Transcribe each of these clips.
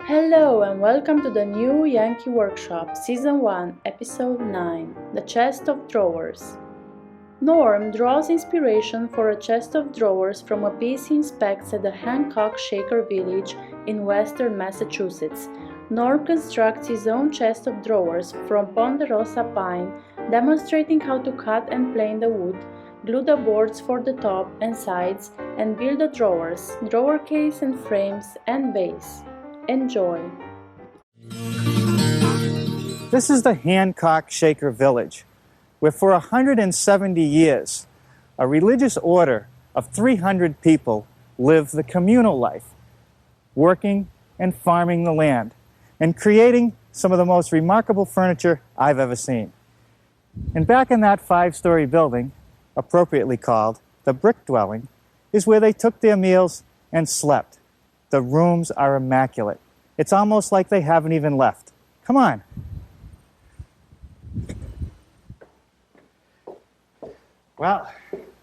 Hello and welcome to the new Yankee workshop, Season 1, Episode 9, The Chest of Drawers. Norm draws inspiration for a chest of drawers from a piece he inspects at the Hancock Shaker Village in western Massachusetts. Norm constructs his own chest of drawers from Ponderosa pine, demonstrating how to cut and plane the wood, glue the boards for the top and sides, and build the drawers, drawer case and frames, and base. Enjoy. This is the Hancock Shaker Village, where for 170 years, a religious order of 300 people lived the communal life, working and farming the land, and creating some of the most remarkable furniture I've ever seen. And back in that 5-story building, appropriately called the brick dwelling, is where they took their meals and slept. The rooms are immaculate. It's almost like they haven't even left. Come on. Well,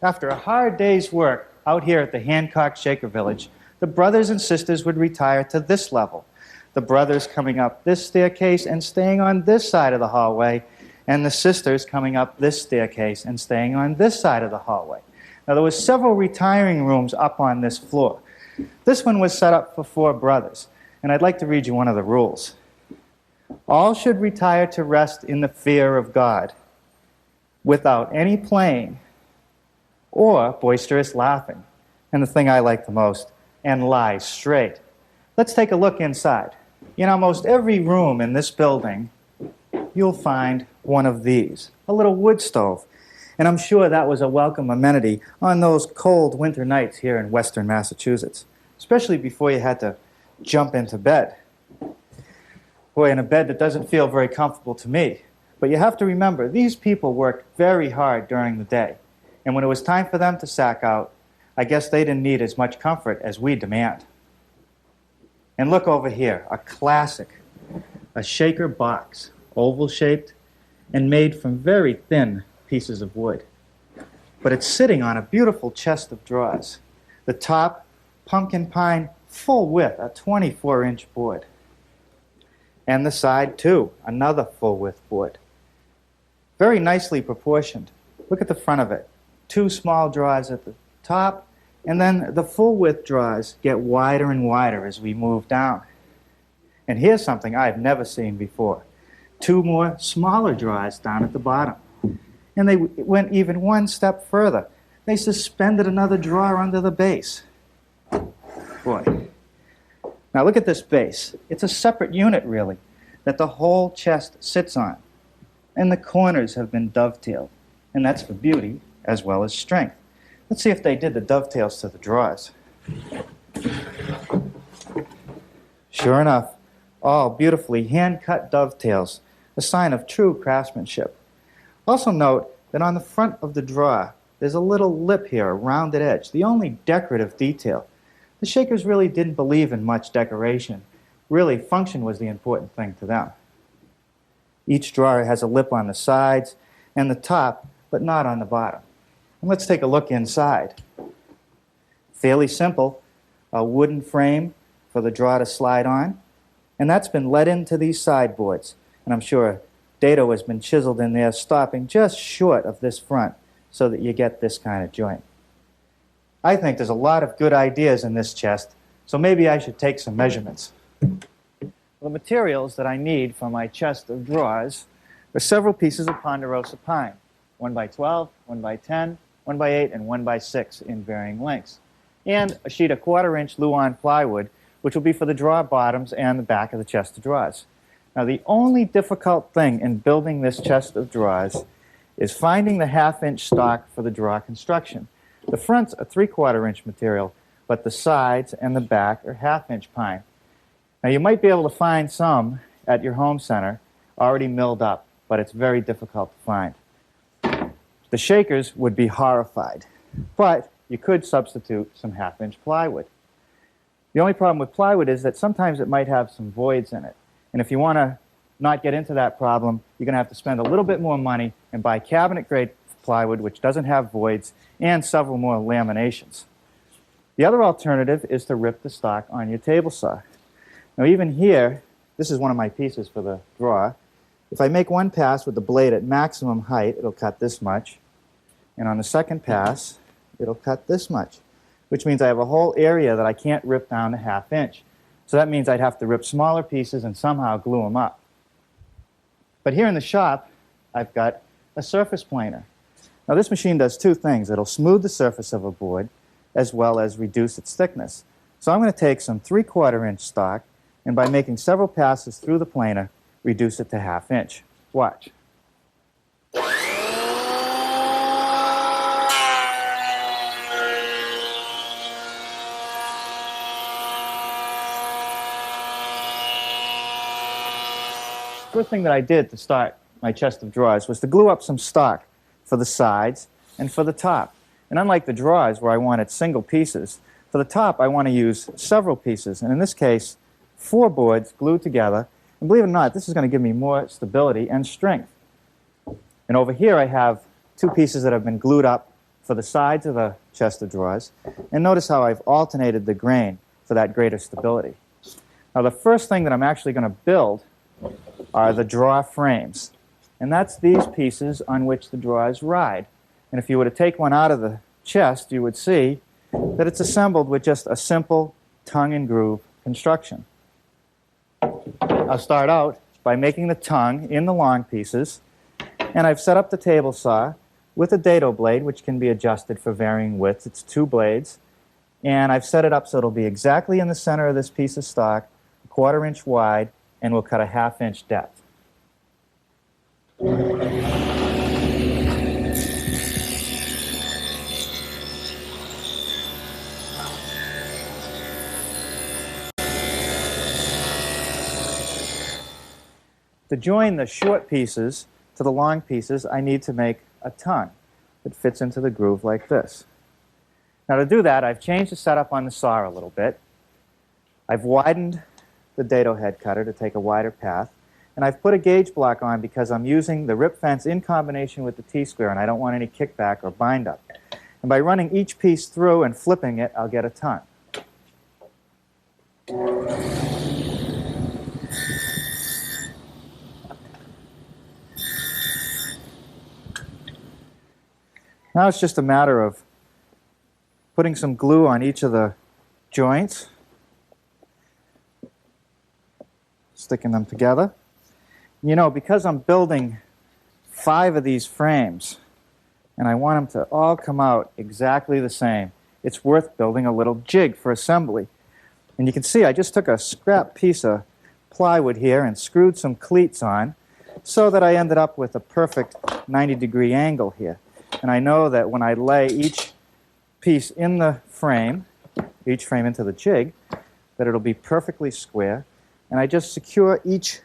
after a hard day's work out here at the Hancock Shaker Village, the brothers and sisters would retire to this level. The brothers coming up this staircase and staying on this side of the hallway, and the sisters coming up this staircase and staying on this side of the hallway. Now, there were several retiring rooms up on this floor. This one was set up for 4 brothers, and I'd like to read you one of the rules. All should retire to rest in the fear of God, without any playing or boisterous laughing. And the thing I like the most, and lie straight. Let's take a look inside. In almost every room in this building, you'll find one of these, a little wood stove. And I'm sure that was a welcome amenity on those cold winter nights here in western Massachusetts, especially before you had to jump into bed. Boy, in a bed that doesn't feel very comfortable to me. But you have to remember, these people worked very hard during the day. And when it was time for them to sack out, I guess they didn't need as much comfort as we demand. And look over here, a classic, a shaker box, oval-shaped and made from very thin pieces of wood. But it's sitting on a beautiful chest of drawers. The top, pumpkin pine, full width, a 24-inch board. And the side, too, another full width board. Very nicely proportioned. Look at the front of it. 2 small drawers at the top, and then the full width drawers get wider and wider as we move down. And here's something I've never seen before. 2 more smaller drawers down at the bottom. And they went even one step further. They suspended another drawer under the base. Boy. Now look at this base. It's a separate unit, really, that the whole chest sits on. And the corners have been dovetailed. And that's for beauty as well as strength. Let's see if they did the dovetails to the drawers. Sure enough, all beautifully hand-cut dovetails, a sign of true craftsmanship. Also note that on the front of the drawer, there's a little lip here, a rounded edge, the only decorative detail. The Shakers really didn't believe in much decoration. Really, function was the important thing to them. Each drawer has a lip on the sides and the top, but not on the bottom. And let's take a look inside. Fairly simple, a wooden frame for the drawer to slide on, and that's been let into these sideboards. And I'm sure dado has been chiseled in there, stopping just short of this front so that you get this kind of joint. I think there's a lot of good ideas in this chest, so maybe I should take some measurements. The materials that I need for my chest of drawers are several pieces of Ponderosa pine, 1x12, 1x10, 1x8, and 1x6 in varying lengths, and a sheet of 1/4-inch Luan plywood, which will be for the drawer bottoms and the back of the chest of drawers. Now, the only difficult thing in building this chest of drawers is finding the 1/2-inch stock for the drawer construction. The front's a 3/4-inch material, but the sides and the back are 1/2-inch pine. Now, you might be able to find some at your home center already milled up, but it's very difficult to find. The Shakers would be horrified, but you could substitute some 1/2-inch plywood. The only problem with plywood is that sometimes it might have some voids in it. And if you want to not get into that problem, you're going to have to spend a little bit more money and buy cabinet-grade plywood, which doesn't have voids, and several more laminations. The other alternative is to rip the stock on your table saw. Now even here, this is one of my pieces for the drawer. If I make one pass with the blade at maximum height, it'll cut this much. And on the second pass, it'll cut this much, which means I have a whole area that I can't rip down to 1/2 inch. So that means I'd have to rip smaller pieces and somehow glue them up. But here in the shop, I've got a surface planer. Now this machine does two things. It'll smooth the surface of a board as well as reduce its thickness. So I'm going to take some 3/4 inch stock and by making several passes through the planer, reduce it to 1/2 inch. Watch. First thing that I did to start my chest of drawers was to glue up some stock for the sides and for the top. And unlike the drawers where I wanted single pieces, for the top I want to use several pieces, and in this case 4 boards glued together. And believe it or not, this is going to give me more stability and strength. And over here I have 2 pieces that have been glued up for the sides of the chest of drawers. And notice how I've alternated the grain for that greater stability. Now the first thing that I'm actually going to build are the drawer frames. And that's these pieces on which the drawers ride. And if you were to take one out of the chest, you would see that it's assembled with just a simple tongue and groove construction. I'll start out by making the tongue in the long pieces, and I've set up the table saw with a dado blade, which can be adjusted for varying widths. It's 2 blades, and I've set it up so it'll be exactly in the center of this piece of stock, 1/4 inch wide, and we'll cut a 1/2 inch depth. To join the short pieces to the long pieces, I need to make a tongue that fits into the groove like this. Now to do that, I've changed the setup on the saw a little bit. I've widened the dado head cutter to take a wider path, and I've put a gauge block on because I'm using the rip fence in combination with the T-square, and I don't want any kickback or bind up. And by running each piece through and flipping it, I'll get a tongue. Now it's just a matter of putting some glue on each of the joints, sticking them together. You know, because I'm building 5 of these frames, and I want them to all come out exactly the same, it's worth building a little jig for assembly. And you can see I just took a scrap piece of plywood here and screwed some cleats on so that I ended up with a perfect 90-degree angle here. And I know that when I lay each piece in the frame, each frame into the jig, that it'll be perfectly square. And I just secure each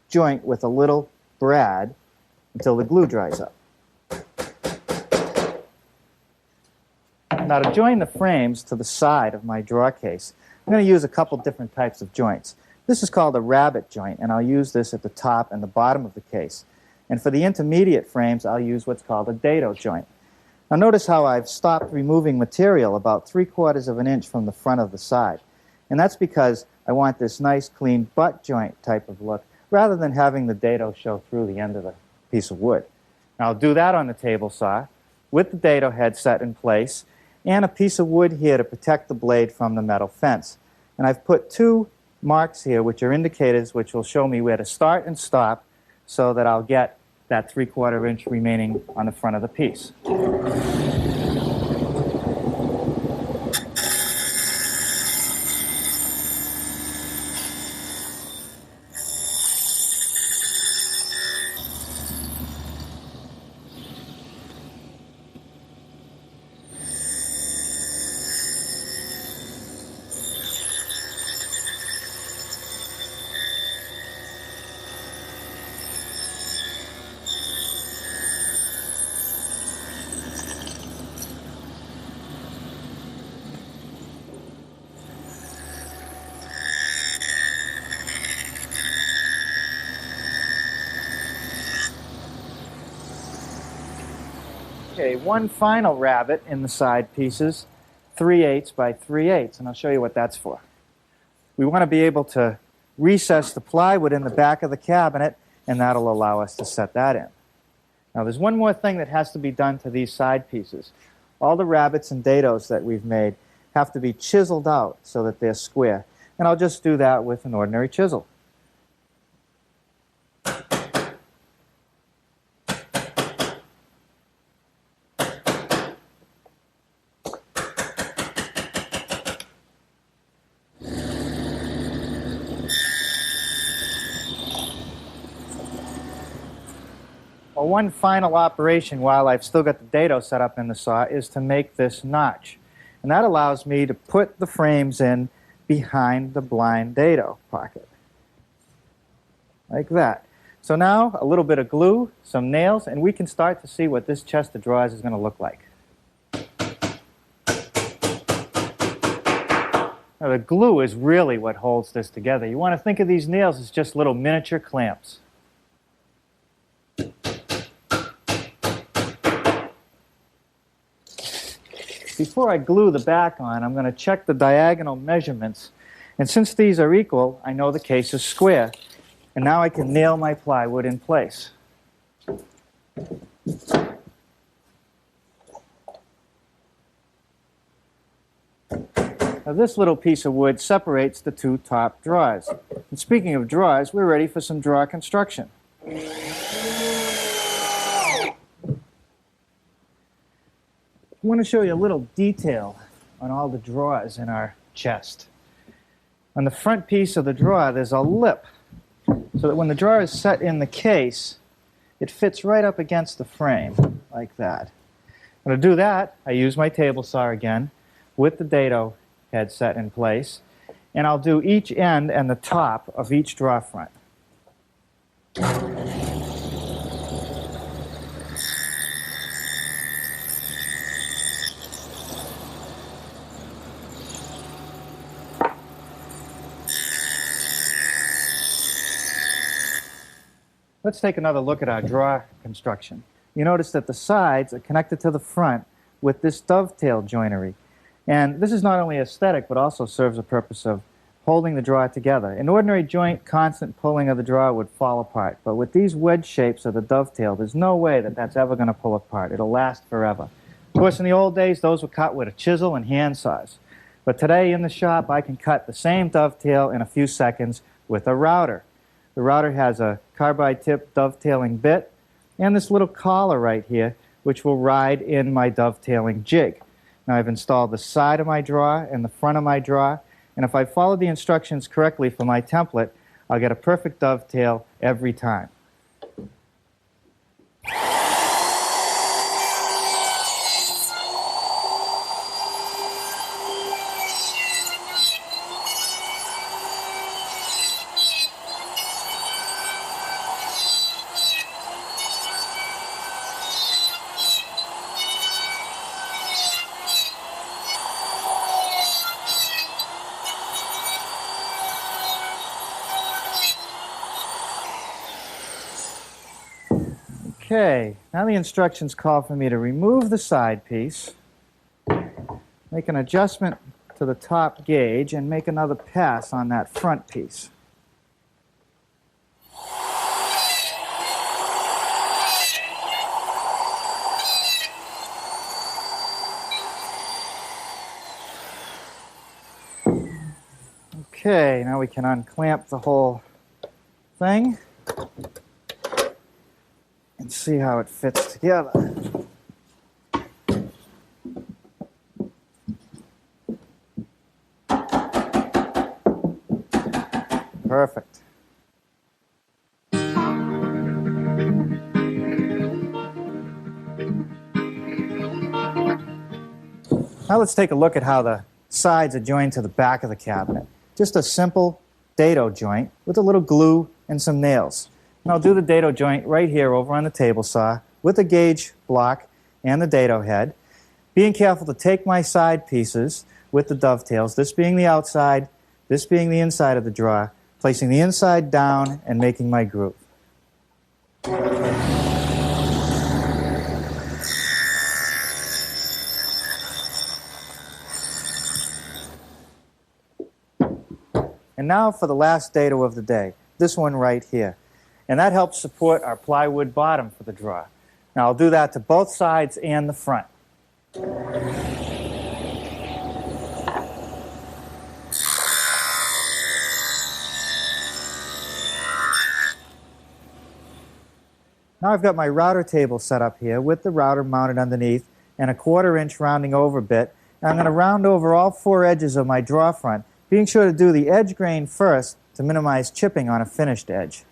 joint with a little brad until the glue dries up. Now to join the frames to the side of my drawer case, I'm going to use a couple different types of joints. This is called a rabbet joint, and I'll use this at the top and the bottom of the case. And for the intermediate frames, I'll use what's called a dado joint. Now notice how I've stopped removing material about 3/4 of an inch from the front of the side. And that's because I want this nice clean butt joint type of look rather than having the dado show through the end of the piece of wood. Now I'll do that on the table saw with the dado head set in place and a piece of wood here to protect the blade from the metal fence. And I've put 2 marks here which are indicators which will show me where to start and stop so that I'll get that 3/4 inch remaining on the front of the piece. Okay, one final rabbet in the side pieces, 3/8 by 3/8, and I'll show you what that's for. We want to be able to recess the plywood in the back of the cabinet, and that'll allow us to set that in. Now there's one more thing that has to be done to these side pieces. All the rabbits and dados that we've made have to be chiseled out so that they're square. And I'll just do that with an ordinary chisel. Well, one final operation while I've still got the dado set up in the saw is to make this notch. And that allows me to put the frames in behind the blind dado pocket. Like that. So now a little bit of glue, some nails, and we can start to see what this chest of drawers is going to look like. Now the glue is really what holds this together. You want to think of these nails as just little miniature clamps. Before I glue the back on, I'm going to check the diagonal measurements. And since these are equal, I know the case is square. And now I can nail my plywood in place. Now this little piece of wood separates the two top drawers. And speaking of drawers, we're ready for some drawer construction. I want to show you a little detail on all the drawers in our chest. On the front piece of the drawer, there's a lip, so that when the drawer is set in the case, it fits right up against the frame, like that. And to do that, I use my table saw again, with the dado head set in place, and I'll do each end and the top of each drawer front. Let's take another look at our drawer construction. You notice that the sides are connected to the front with this dovetail joinery. And this is not only aesthetic, but also serves a purpose of holding the drawer together. An ordinary joint, constant pulling of the drawer would fall apart. But with these wedge shapes of the dovetail, there's no way that that's ever going to pull apart. It'll last forever. Of course, in the old days, those were cut with a chisel and hand saws. But today in the shop, I can cut the same dovetail in a few seconds with a router. The router has a carbide tip dovetailing bit and this little collar right here, which will ride in my dovetailing jig. Now I've installed the side of my drawer and the front of my drawer, and if I follow the instructions correctly for my template, I'll get a perfect dovetail every time. Okay, now the instructions call for me to remove the side piece, make an adjustment to the top gauge, and make another pass on that front piece. Okay, now we can unclamp the whole thing and see how it fits together. Perfect. Now let's take a look at how the sides are joined to the back of the cabinet. Just a simple dado joint with a little glue and some nails. And I'll do the dado joint right here over on the table saw with the gauge block and the dado head, being careful to take my side pieces with the dovetails, this being the outside, this being the inside of the drawer, placing the inside down and making my groove. And now for the last dado of the day, this one right here. And that helps support our plywood bottom for the drawer. Now I'll do that to both sides and the front. Now I've got my router table set up here with the router mounted underneath and a 1/4 inch rounding over bit. And I'm going to round over all 4 edges of my drawer front, being sure to do the edge grain first to minimize chipping on a finished edge.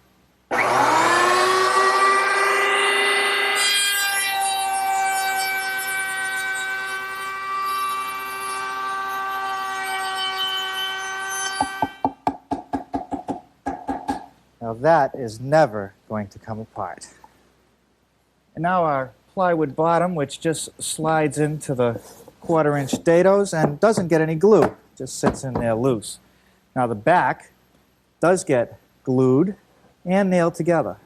Now that is never going to come apart. And now our plywood bottom, which just slides into the 1/4 inch dados and doesn't get any glue, just sits in there loose. Now the back does get glued and nailed together.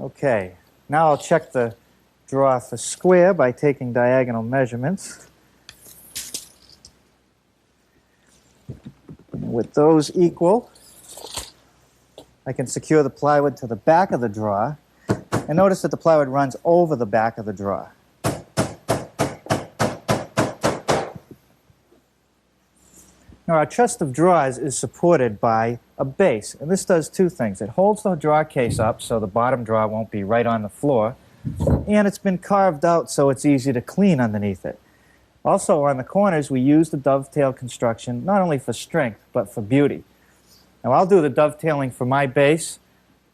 Okay, now I'll check the drawer for square by taking diagonal measurements. With those equal, I can secure the plywood to the back of the drawer, and notice that the plywood runs over the back of the drawer. Now our chest of drawers is supported by a base, and this does 2 things. It holds the drawer case up so the bottom drawer won't be right on the floor, and it's been carved out so it's easy to clean underneath it. Also, on the corners, we use the dovetail construction not only for strength, but for beauty. Now, I'll do the dovetailing for my base,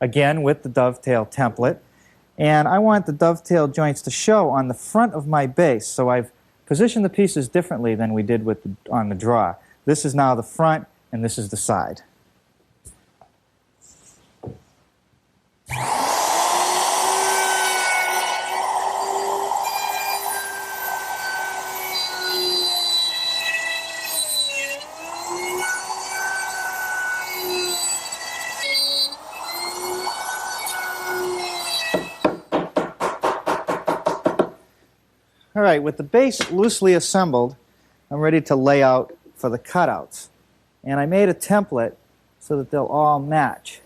again with the dovetail template. And I want the dovetail joints to show on the front of my base, so I've positioned the pieces differently than we did on the drawer. This is now the front, and this is the side. All right, with the base loosely assembled, I'm ready to lay out for the cutouts. And I made a template so that they'll all match.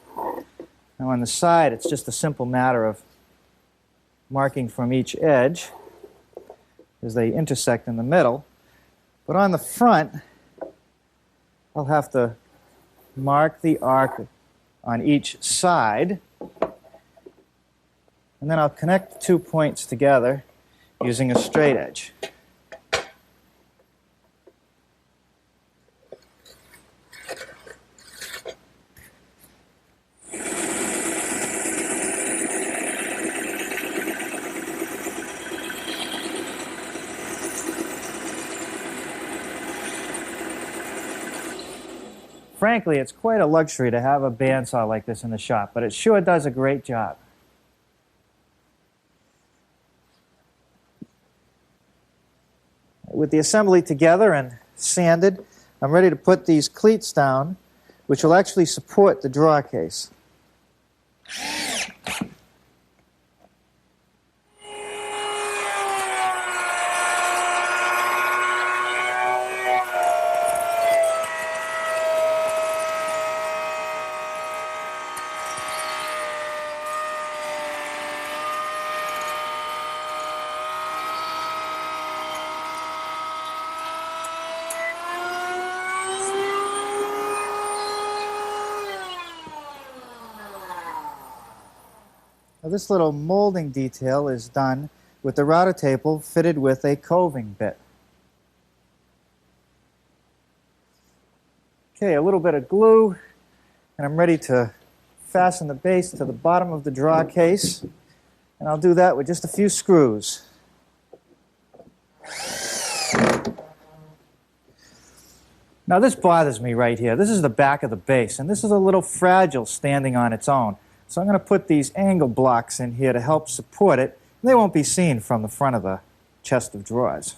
Now on the side, it's just a simple matter of marking from each edge as they intersect in the middle. But on the front, I'll have to mark the arc on each side, and then I'll connect the 2 points together using a straight edge. Frankly, it's quite a luxury to have a bandsaw like this in the shop, but it sure does a great job. With the assembly together and sanded, I'm ready to put these cleats down, which will actually support the drawer case. Now this little molding detail is done with the router table fitted with a coving bit. Okay, a little bit of glue, and I'm ready to fasten the base to the bottom of the drawer case, and I'll do that with just a few screws. Now this bothers me right here. This is the back of the base, and this is a little fragile standing on its own. So I'm going to put these angle blocks in here to help support it. They won't be seen from the front of the chest of drawers.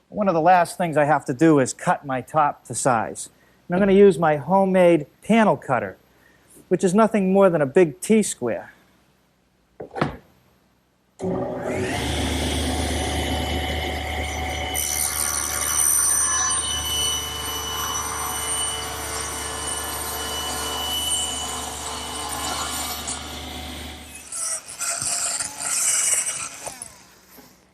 One of the last things I have to do is cut my top to size. And I'm going to use my homemade panel cutter. which is nothing more than a big T-square.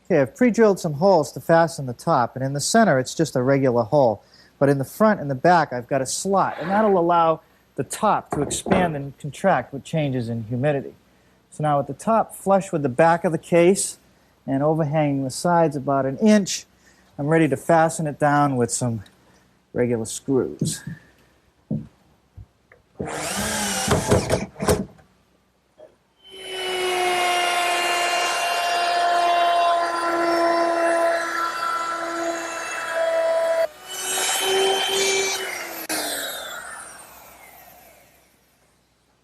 Okay, I've pre-drilled some holes to fasten the top, and in the center it's just a regular hole. But in the front and the back I've got a slot, and that'll allow the top to expand and contract with changes in humidity. So now at the top, flush with the back of the case and overhanging the sides about 1 inch, I'm ready to fasten it down with some regular screws.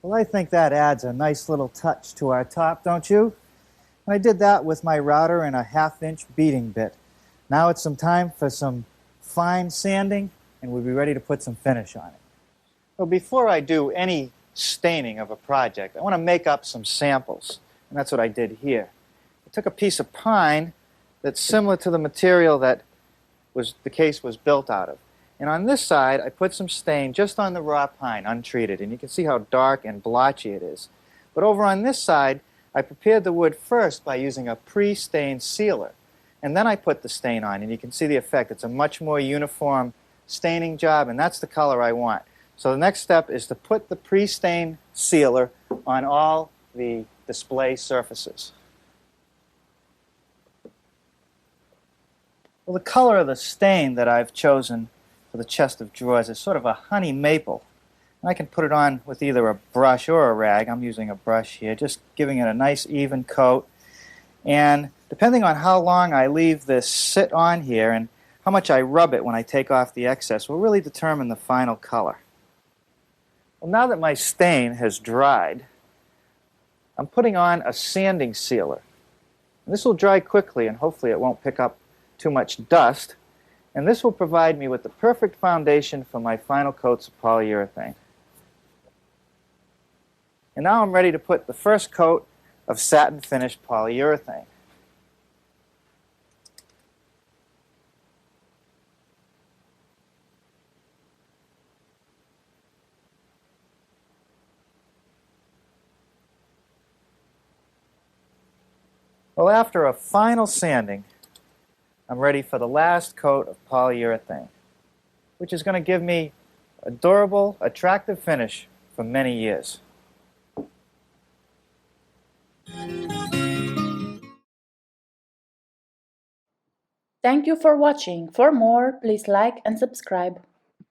Well, I think that adds a nice little touch to our top, don't you? And I did that with my router and a 1/2 inch beating bit. Now it's some time for some fine sanding, and we'll be ready to put some finish on it. Well, before I do any staining of a project, I want to make up some samples, and that's what I did here. I took a piece of pine that's similar to the material that the case was built out of. And on this side, I put some stain just on the raw pine, untreated, and you can see how dark and blotchy it is. But over on this side, I prepared the wood first by using a pre-stained sealer. And then I put the stain on, and you can see the effect. It's a much more uniform staining job, and that's the color I want. So the next step is to put the pre-stained sealer on all the display surfaces. Well, the color of the stain that I've chosen for the chest of drawers is sort of a honey maple. And I can put it on with either a brush or a rag. I'm using a brush here, just giving it a nice even coat. And depending on how long I leave this sit on here and how much I rub it when I take off the excess will really determine the final color. Well, now that my stain has dried, I'm putting on a sanding sealer. And this will dry quickly, and hopefully it won't pick up too much dust. And this will provide me with the perfect foundation for my final coats of polyurethane. And now I'm ready to put the first coat of satin finished polyurethane. Well, after a final sanding, I'm ready for the last coat of polyurethane, which is going to give me a durable, attractive finish for many years. Thank you for watching. For more, please like and subscribe.